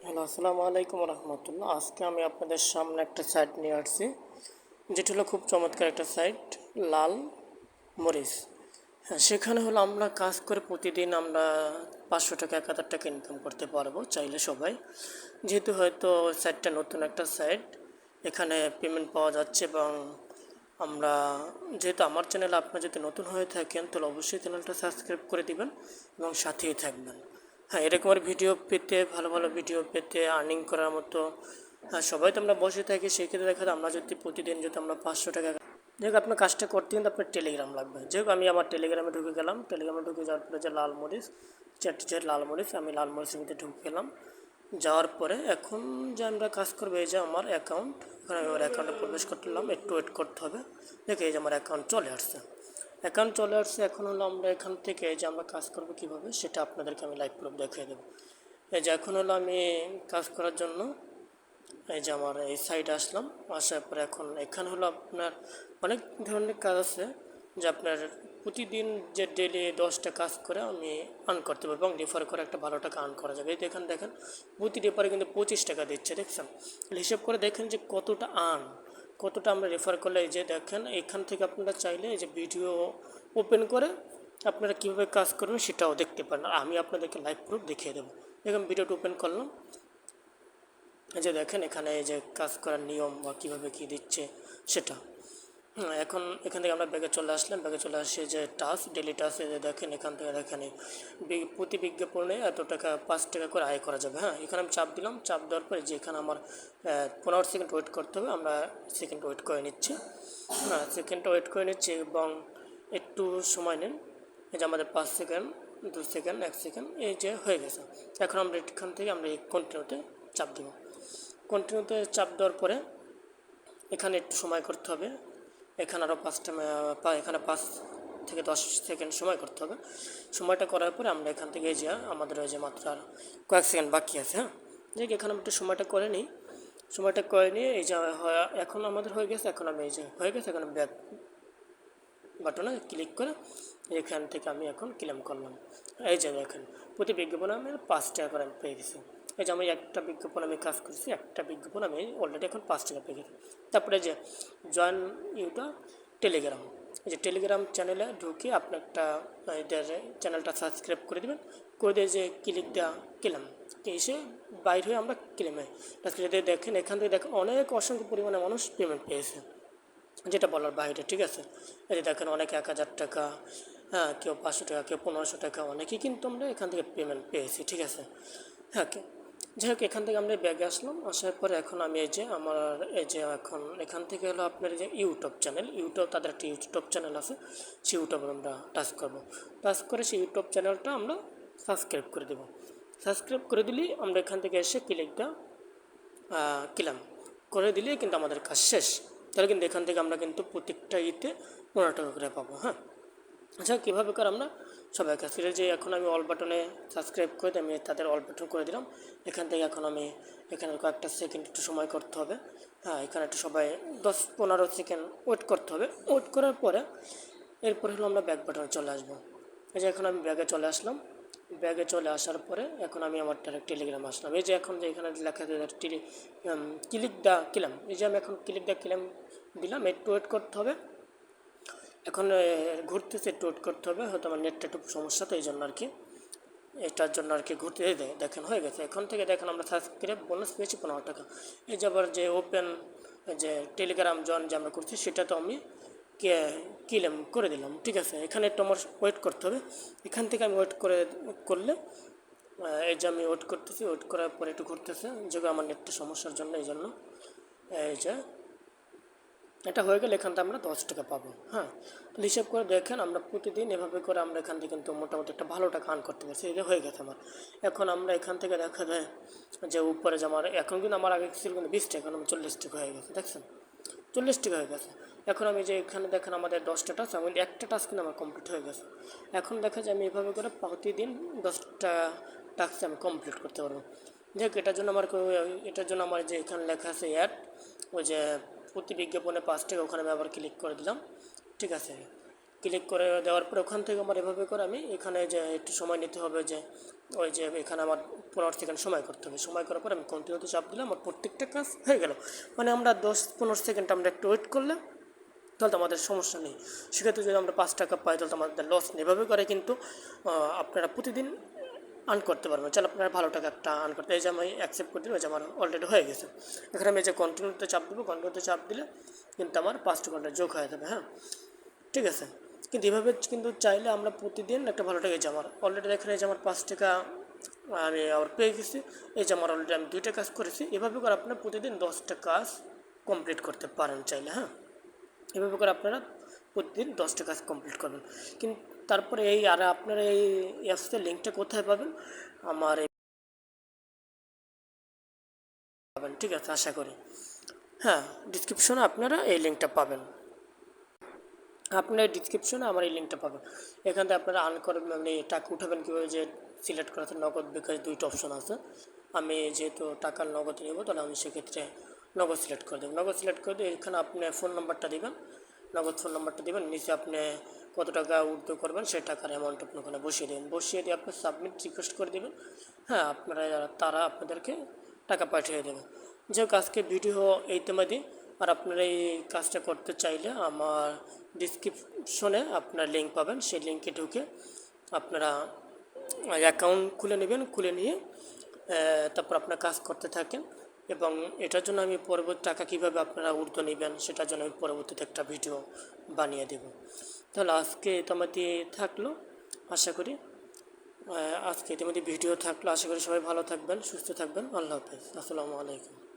Hello, আসসালামু আলাইকুম রহমতুল্লাহ। আজকে আমি আপনাদের সামনে একটা সাইট নিয়ে আসছি, যেটা হলো খুব চমৎকার একটা সাইট, লাল মরিচ। হ্যাঁ, সেখানে হলো আমরা কাজ করে প্রতিদিন আমরা 500 টাকা 1000 টাকা ইনকাম করতে পারবো চাইলে সবাই। যেহেতু হয়তো সাইটটা নতুন একটা সাইট, এখানে পেমেন্ট পাওয়া যাচ্ছে এবং আমরা যেহেতু আমার চ্যানেল আপনার যদি নতুন হয়ে থাকেন তাহলে অবশ্যই চ্যানেলটা সাবস্ক্রাইব করে দিবেন এবং সাথেই থাকবেন। হ্যাঁ, এরকমের ভিডিও পেতে, ভালো ভালো ভিডিও পেতে, আর্নিং করার মতো, হ্যাঁ সবাই তো আমরা বসে থাকি, সেই ক্ষেত্রে দেখা যায় আমরা যদি প্রতিদিন যদি আমরা 500 টাকা, যেহেতু আপনার কাজটা করতে কিন্তু আপনার টেলিগ্রাম লাগবে। যেহেতু আমি আমার টেলিগ্রামে ঢুকে গেলাম, টেলিগ্রামে ঢুকে যাওয়ার পরে যে লাল মরিচ, চারটি যে লাল মরিচ, আমি লাল মরিচের মধ্যে ঢুকে গেলাম। যাওয়ার পরে এখন যে আমরা কাজ করবো, এই যে আমার অ্যাকাউন্ট, এখানে আমি আমার অ্যাকাউন্টে প্রবেশ করলাম, একটু ওয়েট করতে হবে। দেখে এই যে আমার অ্যাকাউন্ট চলে আসছে, অ্যাকাউন্ট চলে আসছে। এখন হলো আমরা এখান থেকে যে আমরা কাজ করবো কীভাবে সেটা আপনাদেরকে আমি লাইভ প্রুফ দেখিয়ে দেবো। এই যে এখন হলো আমি কাজ করার জন্য এই যে আমার এই সাইডে আসলাম, আসার পরে এখন এখানে হলো আপনার অনেক ধরনের কাজ আছে, যে আপনার প্রতিদিন যে ডেলি 10টা কাজ করে আমি আর্ন করতে পারবো এবং রেফার করে একটা ভালো টাকা আর্ন করা যাবে। এই দেখেন দেখেন প্রতি রেফারে কিন্তু 25 টাকা দিচ্ছে, দেখছেন? হিসেব করে দেখেন যে কতটা আর্ন, কতটা আমরা রেফার করলে। এই যে দেখেন এখান থেকে আপনারা চাইলে এই যে ভিডিও ওপেন করে আপনারা কীভাবে কাজ করবেন সেটাও দেখতে পারেন, আর আমি আপনাদেরকে লাইভ প্রুফ দেখিয়ে দেবো। দেখুন ভিডিওটা ওপেন করলাম, এই যে দেখেন এখানে এই যে কাজ করার নিয়ম বা কীভাবে কী দিচ্ছে সেটা। এখন এখান থেকে আমরা ব্যাগে চলে আসলাম, ব্যাগে চলে আসে যে টাস্ক, ডেলি টাস্ক, এই যে দেখেন এখান থেকে দেখেন প্রতি বিজ্ঞাপনে এত টাকা 5 টাকা করে আয় করা যাবে। হ্যাঁ, এখানে আমি চাপ দিলাম, চাপ দেওয়ার পরে যে এখানে আমার 15 সেকেন্ড ওয়েট করতে হবে, আমরা সেকেন্ড ওয়েট করে নিচ্ছি। হ্যাঁ, সেকেন্ডটা ওয়েট করে নিচ্ছি এবং একটু সময় নেন। এই যে আমাদের 5 সেকেন্ড, 2 সেকেন্ড, 1 সেকেন্ড, এই যে হয়ে গেছে। এখন আমরা এখান থেকে আমরা এই কন্টিনিউতে চাপ দেবো। কন্টিনিউতে চাপ দেওয়ার পরে এখানে একটু সময় করতে হবে, এখানে আরও এখানে 5 থেকে 10 সেকেন্ড সময় করতে হবে। সময়টা করার পরে আমরা এখান থেকে যে আমাদের ওই যে মাত্র আর কয়েক সেকেন্ড বাকি আছে। হ্যাঁ, দেখ এখানে আমি একটু সময়টা করে নিই, সময়টা করে নিয়ে এই যে এখন আমাদের হয়ে গেছে। এখন আমি এই যে হয়ে গেছে, এখন ব্যাক বাটনে ক্লিক করে এখান থেকে আমি এখন ক্লেম করলাম। এই যে দেখেন প্রতি বিজ্ঞাপনে আমি 5 টাকা করে আমি পেয়ে গেছি। এই যে আমি একটা বিজ্ঞাপন আমি কাজ করছি, একটা বিজ্ঞাপন আমি অলরেডি এখন 5 টাকা পেয়ে গেছি। তারপরে যে জয়েন ইউটিউব টেলিগ্রাম, এই যে টেলিগ্রাম চ্যানেলে ঢুকে আপনি একটা এদের চ্যানেলটা সাবস্ক্রাইব করে দেবেন, করে দিয়ে যে ক্লিক দেওয়া ক্লেম এসে বাইর হয়ে আমরা ক্লেমে দেখেন এখান থেকে দেখেন অনেক অসংখ্য পরিমাণে মানুষ পেমেন্ট পেয়েছে, যেটা বলার বাইরে। ঠিক আছে, এই যে দেখেন অনেকে 1000 টাকা, হ্যাঁ কেউ 500 টাকা, কেউ 1500 টাকা, অনেকেই কিন্তু আমরা এখান থেকে পেমেন্ট পেয়েছি। ঠিক আছে, হ্যাঁ যাই হোক এখান থেকে আমরা ব্যাগে আসলাম, আসার পরে এখন আমি এই যে আমার এই যে এখন এখান থেকে হলো আপনার যে ইউটিউব চ্যানেল, ইউটিউব তাদের একটা ইউটিউব চ্যানেল আছে, সেই ইউটিউবে আমরা টাচ করবো। টাচ করে সেই ইউটিউব চ্যানেলটা আমরা সাবস্ক্রাইব করে দেবো। সাবস্ক্রাইব করে দিলেই আমরা এখান থেকে এসে ক্লিকটা ক্লেম করে দিলেই কিন্তু আমাদের কাজ শেষ। তাহলে কিন্তু এখান থেকে আমরা কিন্তু প্রত্যেকটা 15 টাকা করে পাবো। হ্যাঁ, আচ্ছা কীভাবে করে আমরা সবাই কাজ করি, যে এখন আমি অল বাটনে সাবস্ক্রাইব করে আমি তাদের অল বাটন করে দিলাম। এখান থেকে এখন আমি এখানে কয়েকটা সেকেন্ড একটু সময় করতে হবে। হ্যাঁ, এখানে একটু সবাই 10-15 সেকেন্ড ওয়েট করতে হবে। ওয়েট করার পরে এরপরে হলো আমরা ব্যাক বাটনে চলে আসবো। এই যে এখন আমি ব্যাগে চলে আসলাম, ব্যাগে চলে আসার পরে এখন আমি আমার ডাইরেক্ট টেলিগ্রাম আসলাম। এই যে এখন যে এখানে লেখা ক্লিক দা ক্লেম, এই যে আমি এখন ক্লিক দা ক্লেম দিলাম, একটু ওয়েট করতে হবে। এখন ঘুরতেছে, একটু ওয়েট করতে হবে, হয়তো আমার নেটটা একটু সমস্যা, তো এই জন্য আর কি, এটার জন্য আর কি ঘুরতে দেখেন হয়ে গেছে। এখন থেকে দেখেন আমরা সাবস্ক্রাইব বোনাস পেয়েছি 15 টাকা। এই যে আবার যে ওপেন যে টেলিগ্রাম জয়েন যে আমরা করছি সেটা তো আমি ক্লেম করে দিলাম। ঠিক আছে, এখানে একটু আমার ওয়েট করতে হবে। এখান থেকে আমি করলে এই যে আমি ওয়েট করতেছি, ওয়েট করার পরে একটু ঘুরতেছে, যে আমার নেটটা সমস্যার জন্য, এই জন্য এই যে এটা হয়ে গেলে এখান থেকে আমরা 10 টাকা পাবো। হ্যাঁ, তাহলে হিসাব করে দেখেন আমরা প্রতিদিন এভাবে করে আমরা এখান থেকে কিন্তু মোটামুটি একটা ভালো টাকা আর্ন করতে পারছি। এটা হয়ে গেছে আমার। এখন আমরা এখান থেকে দেখা যায় যে উপরে যে আমার এখন কিন্তু আমার আগে ছিল কিন্তু 20 টাকা, এখন আমি 40 টাকা হয়ে গেছে, দেখছেন 40 টাকা হয়ে গেছে। এখন আমি যে এখানে দেখেন আমাদের 10টা টাস্ক, আমি একটা টাস্ক কিন্তু আমার কমপ্লিট হয়ে গেছে। এখন দেখা যায় আমি এভাবে করে প্রতিদিন 10টা টাস্ক আমি কমপ্লিট করতে পারবো। যাই হোক এটার জন্য আমার যে এখানে লেখা আছে অ্যাড, ওই যে প্রতি বিজ্ঞাপনে 5 টাকা, ওখানে আমি আবার ক্লিক করে দিলাম। ঠিক আছে, ক্লিক করে দেওয়ার পরে ওখান থেকে আমার এভাবে করে আমি এখানে যে একটু সময় নিতে হবে, যে ওই যে এখানে আমার 15 সেকেন্ড সময় করতে হবে। সময় করার পর আমি কন্টিনিউতে চাপ দিলাম, আমার প্রত্যেকটা কাজ হয়ে গেল। মানে আমরা 10-15 সেকেন্ড আমরা একটু ওয়েট করলে তাহলে তো আমাদের সমস্যা নেই। সেক্ষেত্রে যদি আমরা 5 টাকা পাই তাহলে তো আমাদের লস নেই। এভাবে করে কিন্তু আপনারা প্রতিদিন আর্ন করতে পারবেন। চল আপনারা ভালো টাকা একটা আর্ন করতে, এই যে আমি অ্যাকসেপ্ট করে দিলাম, এই যে আমার অলরেডি হয়ে গেছে। এখানে আমি এই যে কন্টিনিউতে চাপ দেবো, কন্টিনিউতে চাপ দিলে কিন্তু আমার 5 টাকা যোগ হয়ে যাবে। হ্যাঁ, ঠিক আছে। কিন্তু এভাবে কিন্তু চাইলে আমরা প্রতিদিন একটা ভালো টাকা, এই যে আমার অলরেডি দেখেন এই যে আমার 5 টাকা আমি আবার পেয়ে গেছি। এই যে আমার অলরেডি আমি 2টা কাজ করেছি। এভাবে করে আপনারা প্রতিদিন 10টা কাজ কমপ্লিট করতে পারেন চাইলে। হ্যাঁ, এভাবে করে আপনারা প্রতিদিন 10টা কাজ কমপ্লিট করবেন। কিন্তু তারপরে এই আর আপনারা এই অ্যাপসের লিঙ্কটা কোথায় পাবেন? আমার পাবেন, ঠিক আছে, আশা করি। হ্যাঁ, ডিসক্রিপশনে আপনারা এই লিঙ্কটা পাবেন। আপনার ডিসক্রিপশনে আমার এই লিঙ্কটা পাবেন। এখান থেকে আপনারা আর্ন করবেন, মানে টাকা উঠাবেন কীভাবে, যে সিলেক্ট করা আছে নগদ বিকাশ, 2টা অপশন আছে। আমি যেহেতু টাকার নগদ নেব, তাহলে আমি সেক্ষেত্রে নগদ সিলেক্ট করে দেবো। নগদ সিলেক্ট করে দিয়ে এখানে আপনি ফোন নাম্বারটা দেবেন, নগদ ফোন নাম্বারটা দেবেন। নিচে আপনি কত টাকা উইথড্র করবেন সেই টাকার অ্যামাউন্ট আপনি ওখানে বসিয়ে দেবেন। বসিয়ে দিয়ে আপনি সাবমিট রিকোয়েস্ট করে দেবেন। হ্যাঁ, আপনারা তারা আপনাদেরকে টাকা পাঠিয়ে দেবে। যে আজকে ভিডিও এইতেমাদি। আর আপনারা এই কাজটা করতে চাইলে আমার ডিসক্রিপশনে আপনার লিঙ্ক পাবেন, সেই লিঙ্কে ঢুকে আপনারা অ্যাকাউন্ট খুলে নেবেন। খুলে নিয়ে তারপর আপনার কাজ করতে থাকেন। এবং এটার জন্য আমি পরবর্তী টাকা কীভাবে আপনারা উর্ধ্ব নেবেন সেটার জন্য আমি পরবর্তীতে একটা ভিডিও বানিয়ে দেব। তাহলে আজকে ইতিমধ্যে থাকলো, আশা করি আজকে ইতিমধ্যে ভিডিও থাকলো। আশা করি সবাই ভালো থাকবেন, সুস্থ থাকবেন। আল্লাহ হাফেজ, আসসালামু আলাইকুম।